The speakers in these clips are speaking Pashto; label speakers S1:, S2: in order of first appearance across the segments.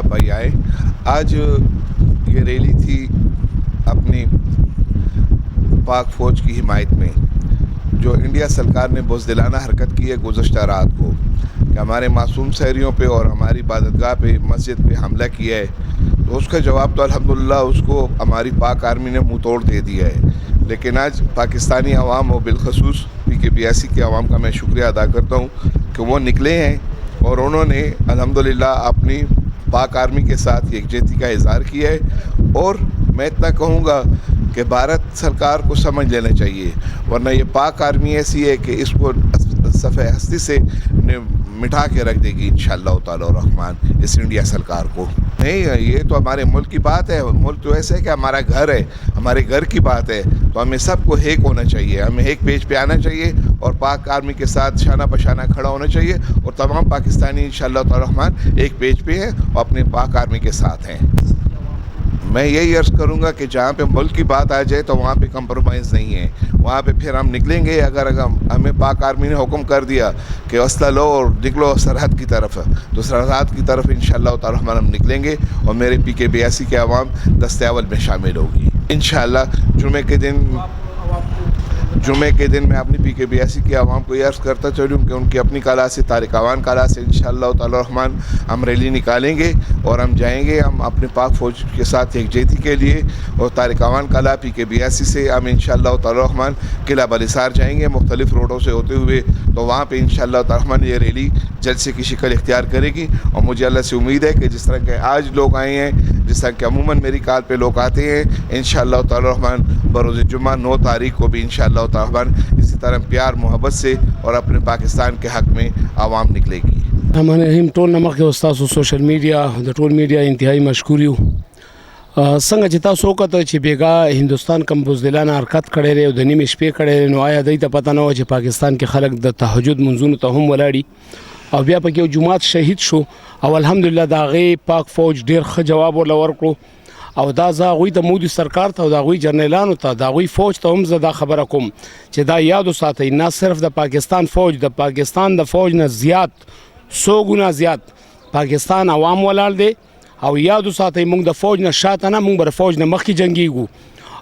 S1: भाई आए। आज ये रैली थी अपनी पाक फ़ौज की हिमायत में, जो इंडिया सरकार ने बुज़दिलाना हरकत की है गुज़श्ता रात को कि हमारे मासूम शहरियों पे और हमारी इबादतगाह पे, मस्जिद पे हमला किया है। तो उसका जवाब तो अल्हम्दुलिल्लाह उसको हमारी पाक आर्मी ने मुँह तोड़ दे दिया है। लेकिन आज पाकिस्तानी अवाम और बिलखसूस PKP-82 के अवाम का मैं शुक्रिया अदा करता हूँ कि वो निकले हैं और उन्होंने अल्हम्दुलिल्लाह अपनी पाक आर्मी के साथ यकजहती का इज़हार किया है। और मैं इतना कहूँगा कि भारत सरकार को समझ लेना चाहिए, वरना ये पाक आर्मी ऐसी है कि इसको सफ़े हस्ती से मिटा के रख देगी इंशाअल्लाह ताला रहमान इस इंडिया सरकार को। नहीं, ये तो हमारे मुल्क की बात है। मुल्क तो ऐसे है कि हमारा घर है, हमारे घर की बात है। तो हमें सबको एक होना चाहिए, हमें एक पेज पे आना चाहिए और पाक आर्मी के साथ शाना बशाना खड़ा होना चाहिए। और तमाम पाकिस्तानी इंशाअल्लाह ताला रहमान एक पेज पे हैं और अपने पाक आर्मी के साथ हैं। मैं यही अर्ज़ करूँगा कि जहाँ पे मुल्क की बात आ जाए तो वहाँ पे कंप्रोमाइज़ नहीं है। वहाँ पे फिर हम निकलेंगे। अगर हमें पाक आर्मी ने हुक्म कर दिया कि असला लो और निकलो सरहद की तरफ, तो सरहद की तरफ इंशाअल्लाह ताला हम निकलेंगे और मेरे PKP-82 के अवाम दस्ते अव्वल में शामिल होगी इंशाअल्लाह। जुमे के दिन मैं अपनी PKP-82 के अवाम को ये अर्ज़ करता चलूँ कि उनकी अपनी कला से, तारिक अवान कला से इंशाअल्लाह ताला रहमान हम रैली निकालेंगे और हम जाएंगे। हम अपने पाक फ़ौज के साथ यकजहती के लिए और तारिक अवान कला PKP-82 से हम इंशाअल्लाह ताला रहमान किला बलिसार जाएंगे मुख्तलिफ़ रोडों से होते हुए। तो वहाँ पे इंशाअल्लाह ताला रहमान ये रैली जलसे की शिकल इख्तियार करेगी। और मुझे अल्लाह से उम्मीद है कि जिस तरह के आज लोग आए हैं, जिस तरह के अमूमन मेरी काल पे लोग आते हैं, इंशाअल्लाह ताला रहमान बरोज़ जुम्मा 9 तारीख को भी इंशाअल्लाह ताला रहमान इसी तरह प्यार मोहब्बत से और अपने पाकिस्तान के हक़ में आवाम निकलेगी।
S2: हमारे हम टोल नमक के उस्ताद social media the toll media इंतहाई मशकूर यू څنګه چې تاسو وکړه چې بیګا هندستان کم بزدلانه حرکت کړی دی او د نیمې شپې کړی دی، نو آیا دوی ته پته نه وه چې پاکستان کې خلک د تهجد منځونو ته هم ولاړي او بیا پکې یو جماعت شهید شو او الحمدلله د هغې پاک فوج ډېر ښه جواب ورله ورکړو. او دا زه هغوی ته مودي سرکار ته او د هغوی جرنیلانو ته د هغوی فوج ته هم زه دا خبره کوم چې دا یاد وساتئ، نه صرف د پاکستان فوج، د پاکستان د فوج نه زیات 100 ګونه زیات پاکستان عوام ولاړ دی. او یاد وساتئ موږ د فوج نه شاته نه، موږ به فوج نه مخکې جنګیږو.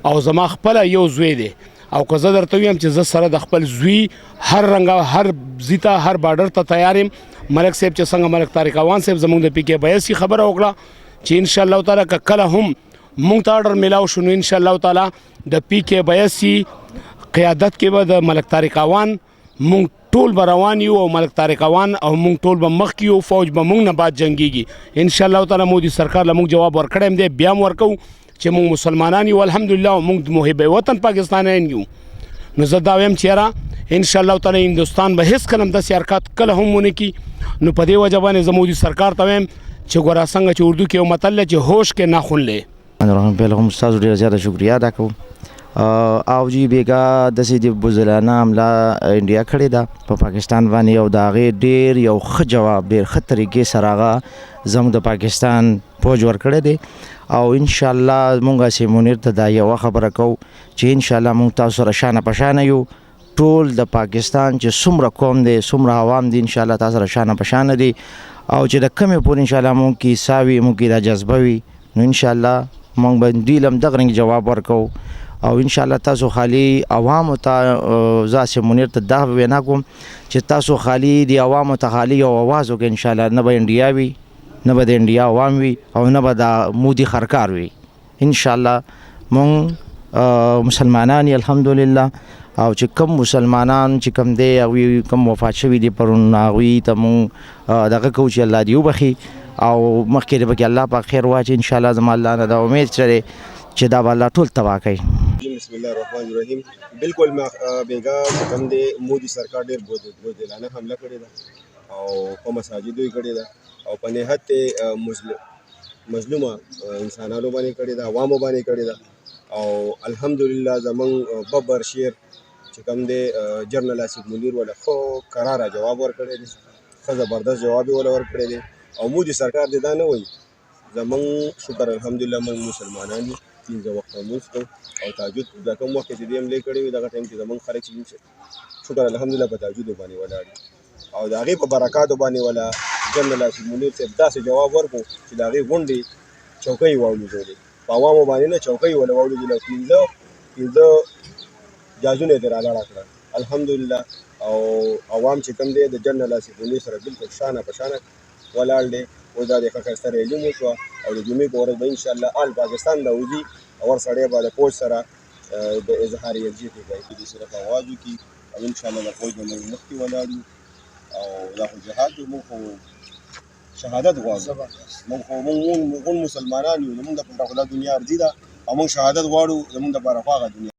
S2: او زما خپله یو زوی دی او که زه درته ویم چې زه سره د خپل زوی هر رنګه هر ځي ته هر بارډر ته تیار یم. ملک صاحب چې څنګه ملک طارق اعوان صاحب زموږ د PKP-82 خبره وکړه چې انشاءالله تعالی که کله هم موږ ته آرډر میلاو شو نو انشاءالله تعالی د PKP-82 قیادت کې به د ملک طارق اعوان موږ ټول به روان یو او ملک طارق اعوان او موږ ټول به مخکې یو، فوج به موږ نه بعد جنګیږي انشاءالله تعالی. مودي سرکار له موږ جواب ورکړی دی، بیا هم ورکوو چې موږ مسلمانان یو الحمدلله او موږ محب وطن پاکستانیان یو. نو زه دا وایم چې یاره انشاءالله تعالی هندوستان به هیڅ کله هم داسې حرکات کله هم ونه کړي. نو په دې وجه باندې زه مودي سرکار ته وایم چې ګوره څنګه چې اردو کې یو متل دی چې هوش کې ناخون لې.
S3: پهله هم ستاسو ډېره زیاته شکریه ادا کوم. او جی بیګا داسې د بزدلانه حمله انډیا کړې ده په پاکستان باندې او د هغې ډېر یو ښه جواب، ډېر ښه طریقې سره هغه زموږ د پاکستان فوج ورکړی دی. او انشاءالله موږ هسې منیر ته دا یوه خبره کوو چې انشاءالله موږ تاسو سره شانه په شانه یو. ټول د پاکستان چې څومره قوم دی، څومره عوام دی، انشاءالله تاسو سره شانه په شانه دی. او چې د کمې پورې انشاءالله موږ کې حصه وي، موږ کې دا جذبه وي، نو انشاءالله موږ به ډیل هم دغه رنګ جواب ورکوو. او انشاءالله تاسو خالی عوامو ته زه هسې منیر ته دا وینا کوم چې تاسو خالی د عوامو ته خالی یو اواز وکړئ. انشاءالله نه به انډیا وي، نه به د انډیا عوام وي او نه به د مودي خرکار وي. انشاءالله مونږ مسلمانان یې الحمدلله. او چې کم مسلمانان چې کم دی هغوی کم وفات شوي دي پرون، هغوی ته مونږ دغه کوو چې الله دې وبخي او مخکې دې پکې الله پاک خیر واچي. انشاءالله زما الله نه دا امید شته چې دا به الله ټول تباه کوي.
S4: بسم الله الرحمن الرحیم. بالکل بیګا کوم دی مودي سرکار ډېر بزدلانه حمله کړې ده او په مساجدو یې کړې ده او په نهایت مظلومه انسانانو باندې کړې ده، عوامو باندې کړې ده. او الحمدلله زمونږ ببر شیر چې کوم دی جنرال آصف منیر ولا خو قراره جواب ورکړی دی، ښه زبردست جواب یې ولا ورکړی دی. او مودي سرکار دې دا نه وایي. زمونږ شکر الحمدلله موږ مسلمانان یو، 15 وخت لمونځ کوو او تهجد دا کوم وخت چې دې حملې کړې وي دغه ټایم کې زمونږ خلک چې شکر الحمدلله په تهجدو باندې ولاړ دي او د هغې په برکاتو باندې ولا جنرال آصف منیر صاحب داسې جواب ورکړو چې د هغې غونډې چوکۍ واولېدولې په عوامو باندې نه چوکۍ ولا واولېدله پنځه جازونه یې ترې رالاړه کړه الحمدلله او عوام چې کوم دی د جنرال آصف منیر سره بالکل شانه په شانه ولاړ دی اوس دا د ښه ښایسته ریلي مو شوه او د جمعې په ورځ به انشاءالله آل پاکستان به وځي او ورسړی به د فوج سره د اظهار یکجهتي کوي د صرف آواز وکړي او انشاءالله د فوج نه موږ مخکې ولاړ یو او دا خو جهاد دی موږ خو شهادت غواړو موږ مسلمانان یو زموږ دپاره خو دا دنیا ارضي ده او موږ شهادت غواړو زموږ دپاره خو هغه دنیا